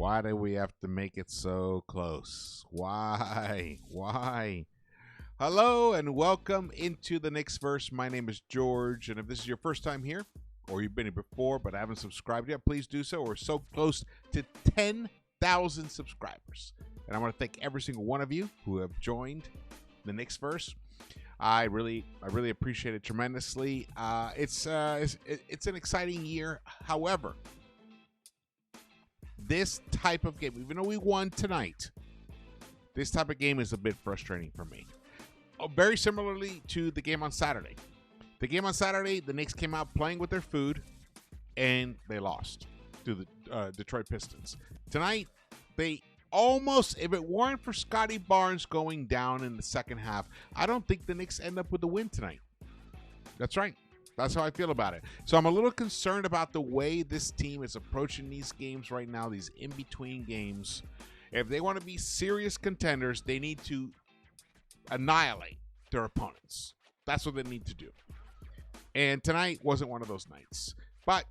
Why do we have to make it so close? Why? Why? Hello and welcome into the Knicks-Verse. My name is George, and if this is your first time here, or you've been here before but haven't subscribed yet, please do so. We're so close to 10,000 subscribers. And I want to thank every single one of you who have joined the Knicks-Verse. I really appreciate it tremendously. It's an exciting year. However, this type of game, even though we won tonight, this type of game is a bit frustrating for me. Very similarly to the game on Saturday. The game on Saturday, the Knicks came out playing with their food, and they lost to the Detroit Pistons. Tonight, they almost, if it weren't for Scotty Barnes going down in the second half, I don't think the Knicks end up with a win tonight. That's right. That's how I feel about it. So I'm a little concerned about the way this team is approaching these games right now, these in-between games. If they want to be serious contenders, they need to annihilate their opponents. That's what they need to do. And tonight wasn't one of those nights. But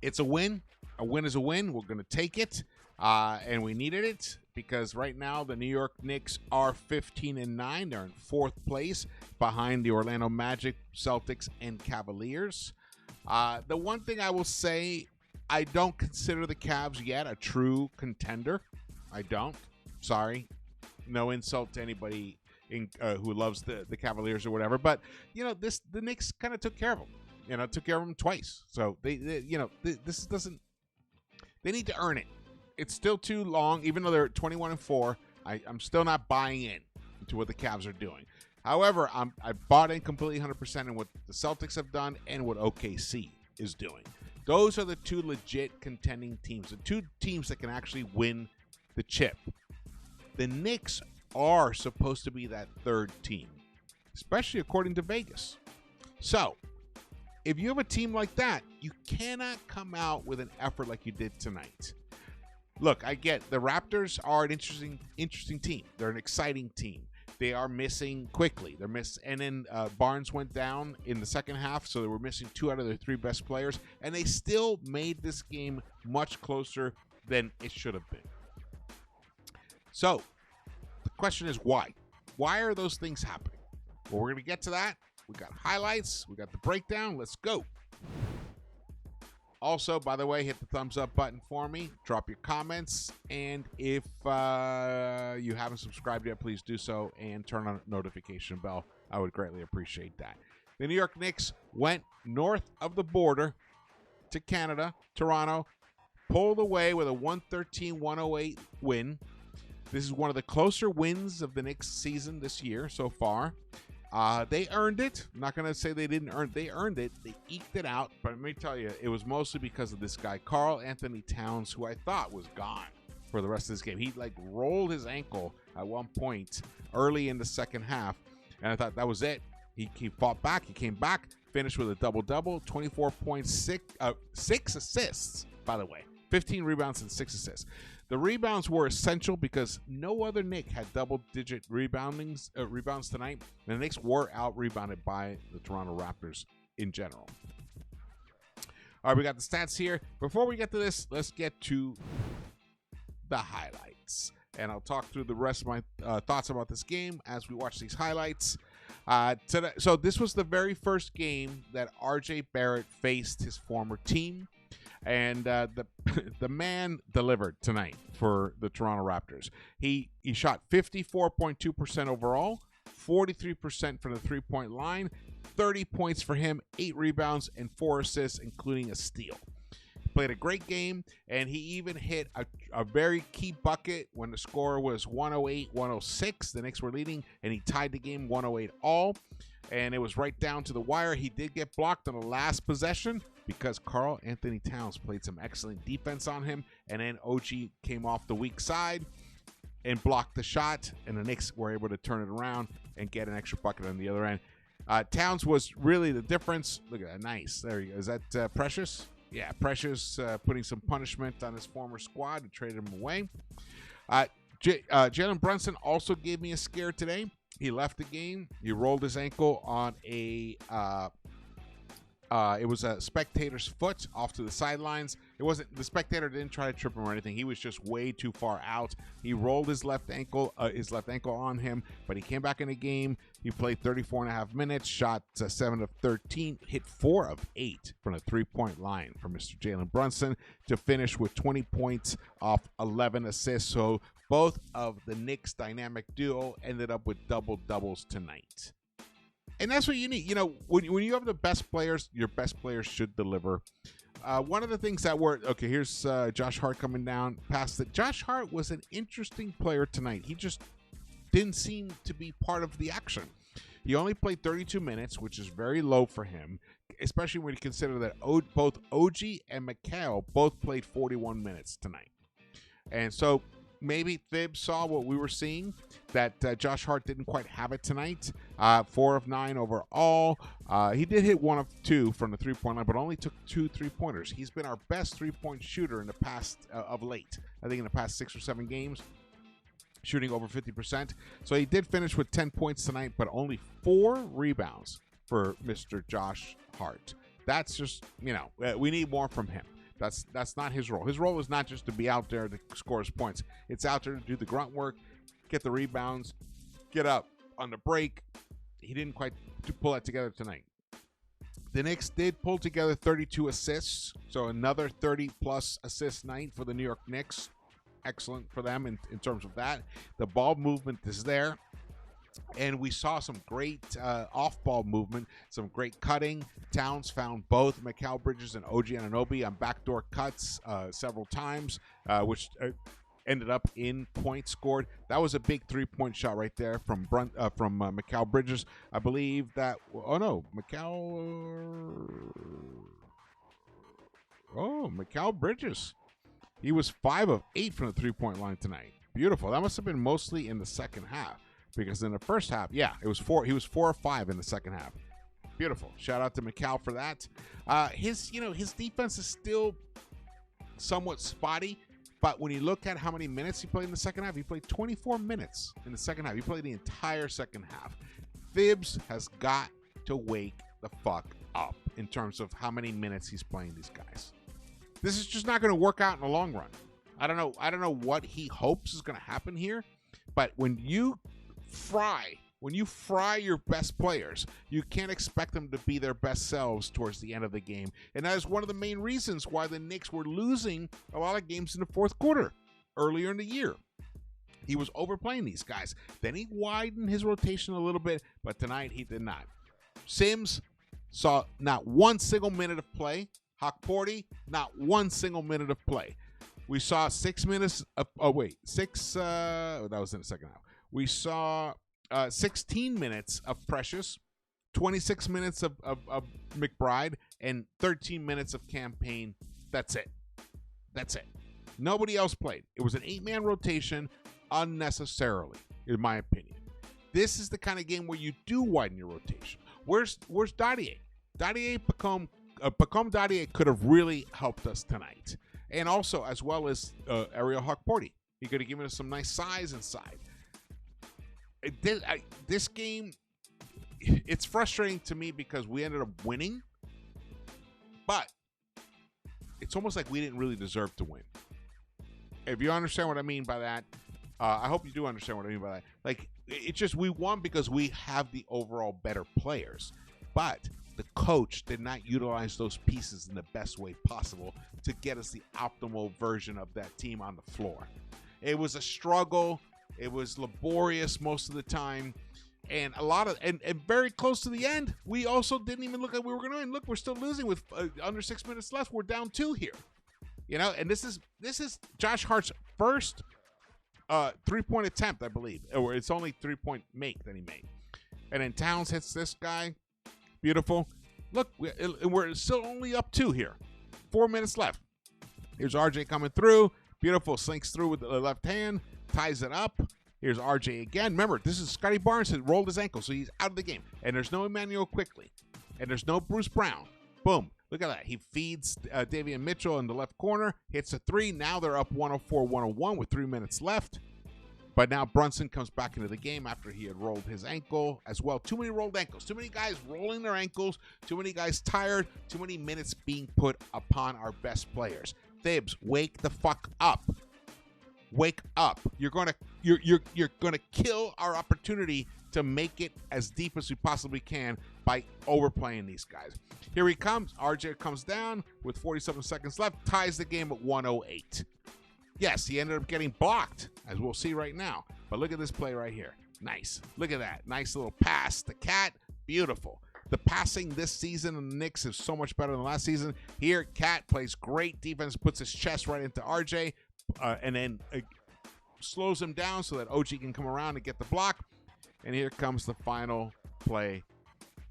it's a win. A win is a win. We're going to take it. And we needed it because right now the New York Knicks are 15-9. They're in fourth place behind the Orlando Magic, Celtics, and Cavaliers. The one thing I will say, I don't consider the Cavs yet a true contender. I don't. Sorry. No insult to anybody who loves the Cavaliers or whatever. But, the Knicks kind of took care of them. Took care of them twice. So, this doesn't – they need to earn it. It's still too long, even though they're 21-4. I'm still not buying into what the Cavs are doing. However, I bought in completely 100% in what the Celtics have done and what OKC is doing. Those are the two legit contending teams, the two teams that can actually win the chip. The Knicks are supposed to be that third team, especially according to Vegas. So, if you have a team like that, you cannot come out with an effort like you did tonight. Look, I get the Raptors are an interesting team. They're an exciting team. They are missing quickly. And then Barnes went down in the second half, so they were missing 2 out of their 3 best players, and they still made this game much closer than it should have been. So, the question is why? Why are those things happening? Well, we're going to get to that. We got highlights. We got the breakdown. Let's go. Also, by the way, hit the thumbs up button for me. Drop your comments. And if you haven't subscribed yet, please do so and turn on the notification bell. I would greatly appreciate that. The New York Knicks went north of the border to Canada, Toronto, pulled away with a 113-108 win. This is one of the closer wins of the Knicks season this year so far. They earned it. I'm not going to say they didn't earn it. They earned it. They eked it out. But let me tell you, it was mostly because of this guy, Karl Anthony Towns, who I thought was gone for the rest of this game. He rolled his ankle at one point early in the second half, and I thought that was it. He fought back. He came back, finished with a double-double, 24 points, 6 assists, by the way, 15 rebounds and 6 assists. The rebounds were essential because no other Knick had double-digit rebounds tonight, and the Knicks were out-rebounded by the Toronto Raptors in general. All right, we got the stats here. Before we get to this, let's get to the highlights. And I'll talk through the rest of my thoughts about this game as we watch these highlights. So this was the very first game that R.J. Barrett faced his former team. And the man delivered tonight for the Toronto Raptors. He shot 54.2% overall, 43% from the three-point line, 30 points for him, 8 rebounds, and 4 assists, including a steal. He played a great game, and he even hit a very key bucket when the score was 108-106. The Knicks were leading, and he tied the game 108 all. And it was right down to the wire. He did get blocked on the last possession because Karl Anthony Towns played some excellent defense on him. And then OG came off the weak side and blocked the shot. And the Knicks were able to turn it around and get an extra bucket on the other end. Towns was really the difference. Look at that. Nice. There you go. Is that Precious? Yeah, Precious putting some punishment on his former squad and traded him away. Jalen Brunson also gave me a scare today. He left the game. He rolled his ankle on a It was a spectator's foot off to the sidelines. It wasn't, the spectator didn't try to trip him or anything. He was just way too far out. He rolled his left ankle on him, but he came back in the game. He played 34 and a half minutes, shot 7 of 13, hit 4 of 8 from the three-point line for Mr. Jalen Brunson to finish with 20 points off 11 assists. So both of the Knicks dynamic duo ended up with double-doubles tonight. And that's what you need. You know, when you have the best players, your best players should deliver. One of the things that were, okay, here's Josh Hart coming down past it. Josh Hart was an interesting player tonight. He just didn't seem to be part of the action. He only played 32 minutes, which is very low for him, especially when you consider that both OG and Mikal both played 41 minutes tonight. And so maybe Thibs saw what we were seeing, that Josh Hart didn't quite have it tonight. 4 of 9 overall. He did hit 1 of 2 from the three-point line, but only took 2 3-pointers. He's been our best three-point shooter in the past of late. I think in the past 6 or 7 games, shooting over 50%. So he did finish with 10 points tonight, but only 4 rebounds for Mr. Josh Hart. That's just, you know, we need more from him. That's not his role. His role is not just to be out there to score his points. It's out there to do the grunt work, get the rebounds, get up on the break. He didn't quite pull that together tonight. The Knicks did pull together 32 assists, so another 30-plus assist night for the New York Knicks. Excellent for them in terms of that. The ball movement is there. And we saw some great off-ball movement, some great cutting. Towns found both Mikal Bridges and OG Anunoby on backdoor cuts several times, which ended up in points scored. That was a big three-point shot right there from Mikal Bridges. I believe that. Oh no, Mikal Bridges. He was 5 of 8 from the three-point line tonight. Beautiful. That must have been mostly in the second half. Because in the first half, yeah, it was 4. He was 4 or 5 in the second half. Beautiful. Shout out to Mikal for that. His defense is still somewhat spotty, but when you look at how many minutes he played in the second half, he played 24 minutes in the second half. He played the entire second half. Thibs has got to wake the fuck up in terms of how many minutes he's playing these guys. This is just not going to work out in the long run. I don't know what he hopes is going to happen here, but when you fry your best players, you can't expect them to be their best selves towards the end of the game. And that is one of the main reasons why the Knicks were losing a lot of games in the fourth quarter earlier in the year. He was overplaying these guys. Then he widened his rotation a little bit, but tonight he did not. Sims saw not one single minute of play. Hawkporty, not one single minute of play. We saw 6 minutes of, that was in the second half. We saw 16 minutes of Precious, 26 minutes of McBride, and 13 minutes of Campaign. That's it. Nobody else played. It was an 8-man rotation unnecessarily, in my opinion. This is the kind of game where you do widen your rotation. Where's Dadier? Pacome Dadier could have really helped us tonight. And also, as well as Ariel Hawkporty. He could have given us some nice size inside. This game, it's frustrating to me because we ended up winning, but it's almost like we didn't really deserve to win. If you understand what I mean by that, I hope you do understand what I mean by that. Like, it's just we won because we have the overall better players, but the coach did not utilize those pieces in the best way possible to get us the optimal version of that team on the floor. It was a struggle. It was laborious most of the time, and and very close to the end, we also didn't even look like we were going to win. Look, we're still losing with under 6 minutes left. We're down 2 here, and this is Josh Hart's first 3-point attempt, I believe, or it's only 3-point make that he made, and then Towns hits this guy. Beautiful. Look, we're still only up 2 here. 4 minutes left. Here's RJ coming through. Beautiful, slinks through with the left hand. Ties it up. Here's RJ again. Remember, this is Scotty Barnes has rolled his ankle, so he's out of the game. And there's no Emmanuel Quickly. And there's no Bruce Brown. Boom. Look at that. He feeds Davion Mitchell in the left corner. Hits a 3. Now they're up 104-101 with 3 minutes left. But now Brunson comes back into the game after he had rolled his ankle as well. Too many rolled ankles. Too many guys rolling their ankles. Too many guys tired. Too many minutes being put upon our best players. Thibs, wake the fuck up. Wake up. You're gonna kill our opportunity to make it as deep as we possibly can by overplaying these guys. Here he comes. RJ comes down with 47 seconds left, ties the game at 108. Yes, he ended up getting blocked, as we'll see right now. But look at this play right here. Nice. Look at that. Nice little pass. The Cat, beautiful. The passing this season in the Knicks is so much better than last season. Here, Cat plays great defense, puts his chest right into RJ, and then slows him down so that OG can come around and get the block. And here comes the final play.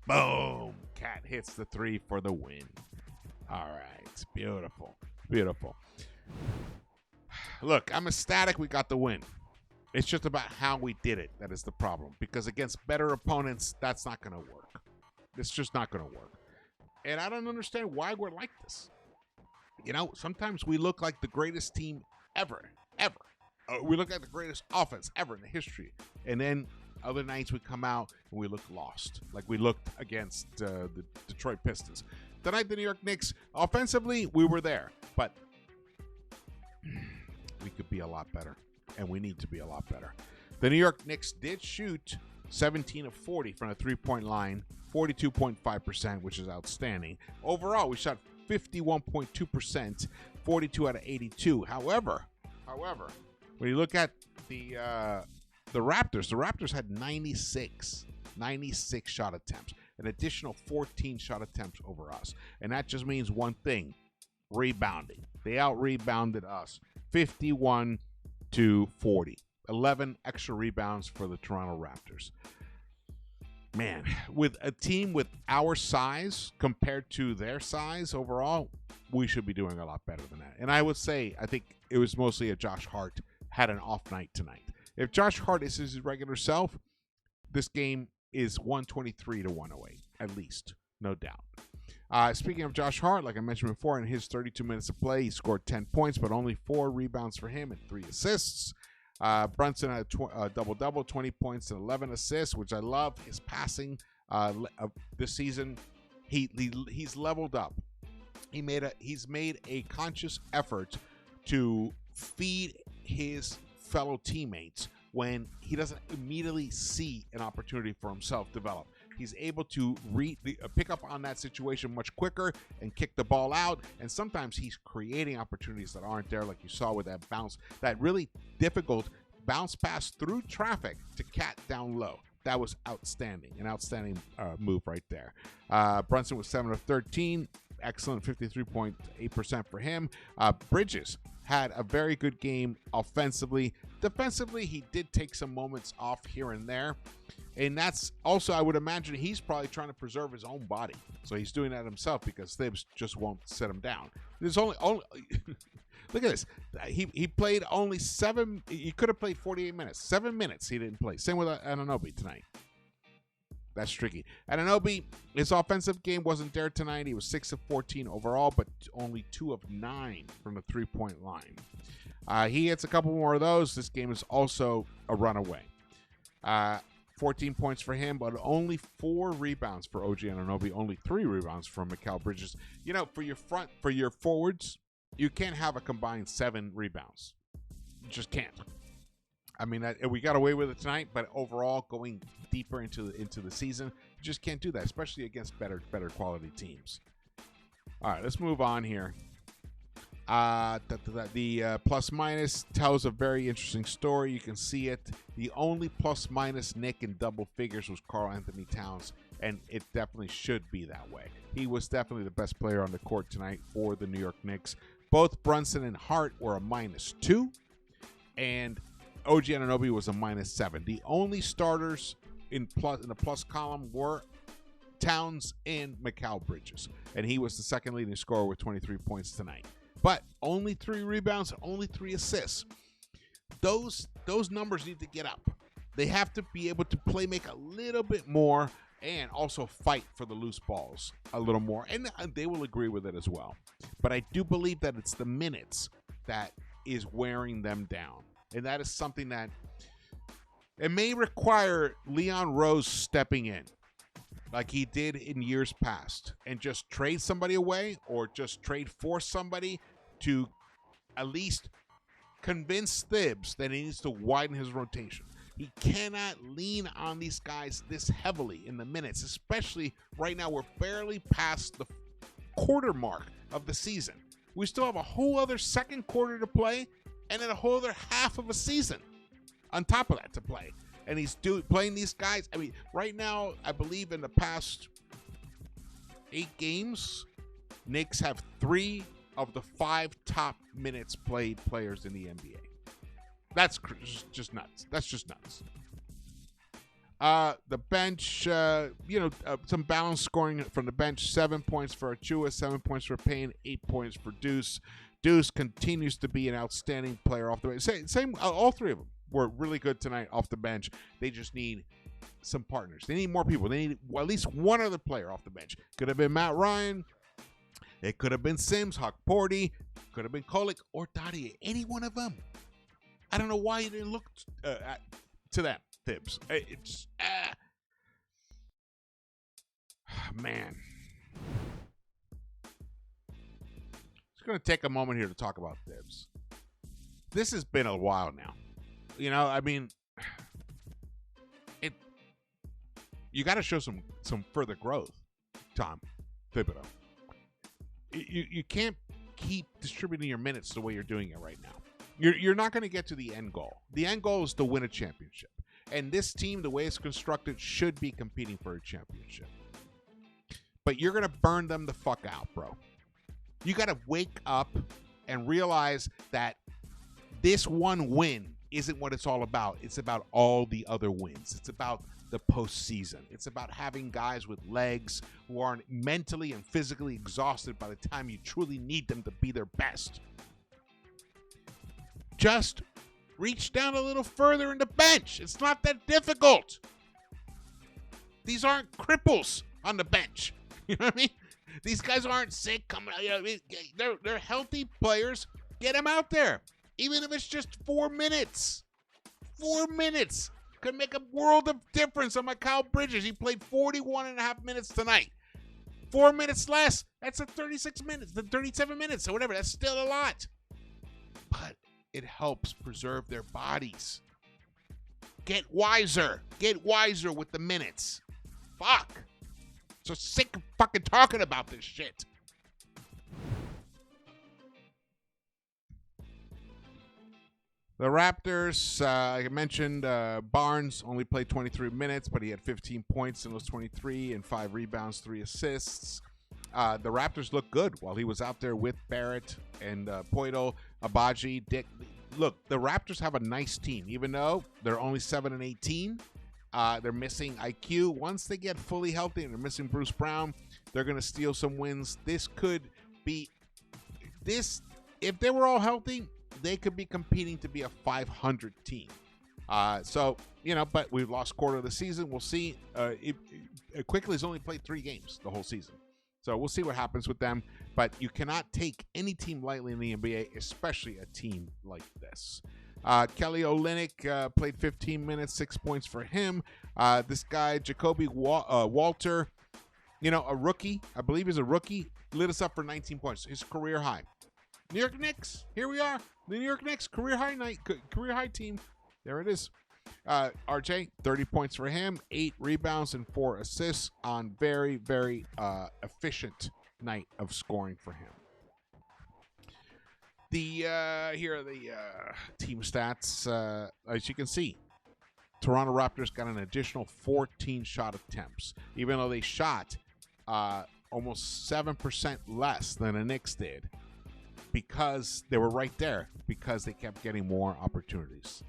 Boom! Cat hits the 3 for the win. All right. Beautiful. Beautiful. Look, I'm ecstatic we got the win. It's just about how we did it that is the problem. Because against better opponents, that's not going to work. It's just not going to work. And I don't understand why we're like this. You know, sometimes we look like the greatest team ever. We look like the greatest offense ever in the history. And then other nights we come out and we look lost. Like we looked against the Detroit Pistons. Tonight, the New York Knicks, offensively, we were there. But we could be a lot better, and we need to be a lot better. The New York Knicks did shoot 17 of 40 from the three-point line, 42.5%, which is outstanding. Overall, we shot 51.2%, 42 out of 82. However, when you look at the Raptors had 96 shot attempts, an additional 14 shot attempts over us. And that just means one thing, rebounding. They out-rebounded us 51 to 40. 11 extra rebounds for the Toronto Raptors. Man, with a team with our size compared to their size overall, we should be doing a lot better than that. And I would say, I think it was mostly a Josh Hart had an off night tonight. If Josh Hart is his regular self, this game is 123 to 108, at least, no doubt. Speaking of Josh Hart, like I mentioned before, in his 32 minutes of play, he scored 10 points, but only 4 rebounds for him and 3 assists. Brunson had a double-double, 20 points and 11 assists, which I love. His passing this season, he's leveled up. He's made a conscious effort to feed his fellow teammates when he doesn't immediately see an opportunity for himself develop. He's able to pick up on that situation much quicker and kick the ball out. And sometimes he's creating opportunities that aren't there, like you saw with that bounce, that really difficult bounce pass through traffic to Cat down low. That was outstanding, an outstanding move right there. Brunson was 7 of 13, excellent 53.8% for him. Bridges had a very good game offensively. Defensively, he did take some moments off here and there. And that's also, I would imagine, he's probably trying to preserve his own body. So he's doing that himself because Thibs just won't set him down. There's only look at this. He played only 7. He could have played 48 minutes. 7 minutes he didn't play. Same with Anunoby tonight. That's tricky. Anunoby, his offensive game wasn't there tonight. He was 6 of 14 overall, but only 2 of 9 from the three-point line. He hits a couple more of those. This game is also a runaway. 14 points for him, but only 4 rebounds for OG Anunoby, only 3 rebounds from Mikal Bridges. You know, for your forwards, you can't have a combined 7 rebounds. You just can't. I mean, we got away with it tonight, but overall, going deeper into the season, you just can't do that, especially against better quality teams. All right, let's move on here. The plus minus tells a very interesting story. You can see it. The only plus minus Nick in double figures was Karl Anthony Towns, and it definitely should be that way. He was definitely the best player on the court tonight for the New York Knicks. Both Brunson and Hart were a -2, and OG Anunoby was a -7. The only starters in the plus column were Towns and Mikal Bridges, and he was the second leading scorer with 23 points tonight. But only 3 rebounds, only 3 assists. Those numbers need to get up. They have to be able to make a little bit more and also fight for the loose balls a little more. And they will agree with it as well. But I do believe that it's the minutes that is wearing them down. And that is something that It may require Leon Rose stepping in like he did in years past and just trade somebody away or just trade for somebody to at least convince Thibs that he needs to widen his rotation. He cannot lean on these guys this heavily in the minutes, especially right now. We're barely past the quarter mark of the season. We still have a whole other second quarter to play and then a whole other half of a season on top of that to play. And he's playing these guys. I mean, right now, I believe in the past 8 games, Knicks have 3 of the 5 top minutes played players in the NBA. That's just nuts. That's just nuts. The bench, some balanced scoring from the bench. 7 points for Achua, 7 points for Payne, 8 points for Deuce. Deuce continues to be an outstanding player off the bench. Same, all 3 of them were really good tonight off the bench. They just need some partners. They need more people. They need at least one other player off the bench. Could have been Matt Ryan. It could have been Sims, Hawk Porty. Could have been Kolick or Dottie. Any one of them. I don't know why you didn't look to that, Thibs. Man. Just going to take a moment here to talk about Thibs. This has been a while now. You know, I mean, you got to show some further growth, Tom Thibodeau. You can't keep distributing your minutes the way you're doing it right now. You're not going to get to the end goal. The end goal is to win a championship. And this team, the way it's constructed, should be competing for a championship. But you're going to burn them the fuck out, bro. You got to wake up and realize that this one win isn't what it's all about. It's about all the other wins. It's about the postseason. It's about having guys with legs who aren't mentally and physically exhausted by the time you truly need them to be their best. Just reach down a little further in the bench. It's not that difficult. These aren't cripples on the bench. You know what I mean? These guys aren't sick coming out. You know, they're healthy players. Get them out there. Even if it's just 4 minutes. 4 minutes could make a world of difference on my Kyle Bridges. He played 41 and a half minutes tonight. 4 minutes less. That's a 36 minutes, the 37 minutes or whatever. That's still a lot. But it helps preserve their bodies. Get wiser. Get wiser with the minutes. Fuck. So sick of fucking talking about this shit. The Raptors, like I mentioned, Barnes only played 23 minutes, but he had 15 points in those 23 and 5 rebounds, 3 assists. The Raptors looked good while he was out there with Barrett and Poeltl, Abaji, Dick. Look, the Raptors have a nice team, even though they're only 7-18. They're missing IQ. Once they get fully healthy and they're missing Bruce Brown, they're going to steal some wins. This could be this. If they were all healthy, they could be competing to be a 500 team. But we've lost quarter of the season. We'll see. Quickly has only played 3 games the whole season. So we'll see what happens with them. But you cannot take any team lightly in the NBA, especially a team like this. Kelly Olynyk played 15 minutes, 6 points for him. This guy, Jacoby Walter, a rookie. I believe he's a rookie. Lit us up for 19 points. His career high. New York Knicks. Here we are. The New York Knicks career high team. There it is. RJ, 30 points for him, 8 rebounds and 4 assists on very, very efficient night of scoring for him. Here are the team stats. As you can see, Toronto Raptors got an additional 14 shot attempts, even though they shot almost 7% less than the Knicks did, because they were right there, because they kept getting more opportunities.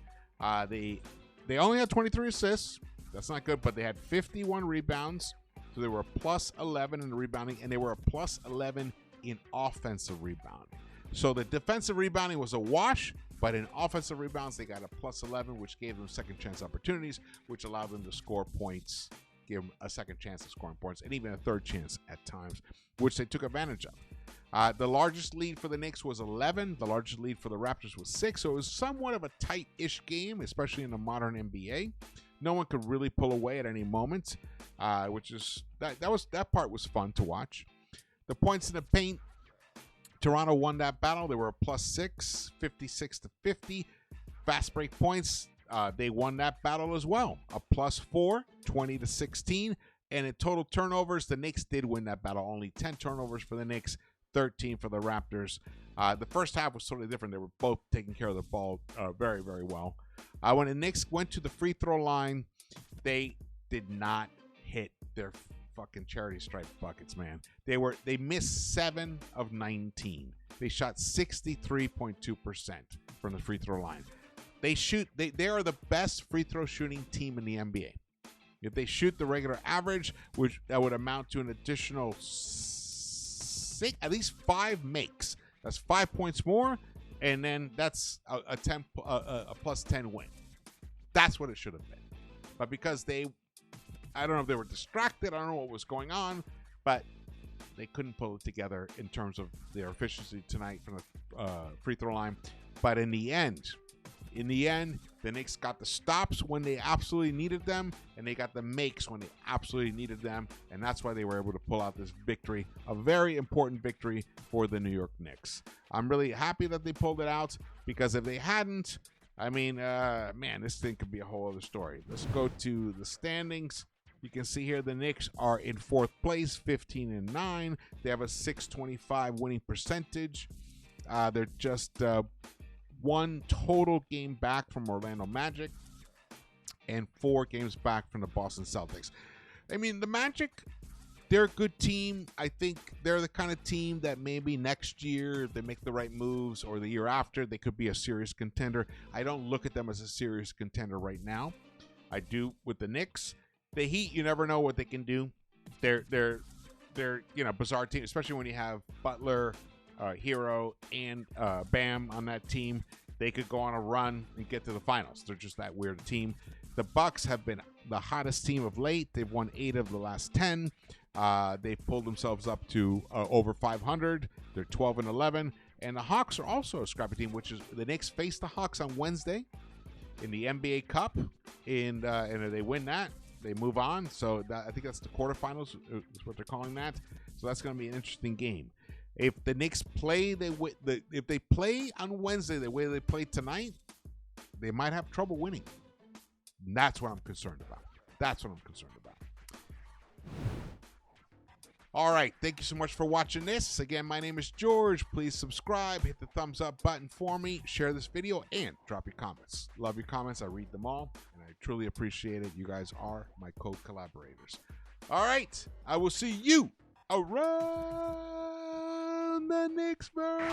They only had 23 assists. That's not good, but they had 51 rebounds. So they were a plus 11 in the rebounding, and they were a plus 11 in offensive rebounding. So the defensive rebounding was a wash, but in offensive rebounds, they got a plus 11, which gave them second chance opportunities, which allowed them to score points, give them a second chance at scoring points, and even a third chance at times, which they took advantage of. The largest lead for the Knicks was 11. The largest lead for the Raptors was 6. So it was somewhat of a tight-ish game, especially in the modern NBA. No one could really pull away at any moment, which is that part was fun to watch. The points in the paint, Toronto won that battle. They were a +6, 56-50. Fast break points, they won that battle as well. A +4, 20-16. And in total turnovers, the Knicks did win that battle. Only 10 turnovers for the Knicks, 13 for the Raptors. The first half was totally different. They were both taking care of the ball very, very well. When the Knicks went to the free throw line, they did not hit their fucking charity stripe buckets, man. They missed 7 of 19. They shot 63.2% from the free throw line. They are the best free throw shooting team in the NBA. If they shoot the regular average, which that would amount to an additional at least 5 makes. That's 5 points more, and then that's a +10 win. That's what it should have been. But because I don't know if they were distracted, I don't know what was going on, but they couldn't pull it together in terms of their efficiency tonight from the free throw line. But in the end, the Knicks got the stops when they absolutely needed them, and they got the makes when they absolutely needed them, and that's why they were able to pull out this victory, a very important victory for the New York Knicks. I'm really happy that they pulled it out, because if they hadn't, I mean, man, this thing could be a whole other story. Let's go to the standings. You can see here the Knicks are in 4th place, 15-9. They have a .625 winning percentage. They're just 1 total game back from Orlando Magic and 4 games back from the Boston Celtics. I mean, the Magic, they're a good team. I think they're the kind of team that maybe next year, if they make the right moves, or the year after, they could be a serious contender. I don't look at them as a serious contender right now. I do with the Knicks. The Heat, you never know what they can do. They're bizarre team, especially when you have Butler, Hero, and Bam on that team. They could go on a run and get to the finals. They're just that weird team. The Bucks have been the hottest team of late. They've won 8 of the last 10. They've pulled themselves up to over 500. They're 12-11. And the Hawks are also a scrappy team, which is the Knicks face the Hawks on Wednesday in the NBA Cup. And if they win that, they move on. So I think that's the quarterfinals is what they're calling that. So that's going to be an interesting game. If the Knicks play, if they play on Wednesday the way they played tonight, they might have trouble winning. And that's what I'm concerned about. All right. Thank you so much for watching this. Again, my name is George. Please subscribe, hit the thumbs up button for me, share this video, and drop your comments. Love your comments. I read them all, and I truly appreciate it. You guys are my code collaborators. All right. I will see you around the Knicks-Verse.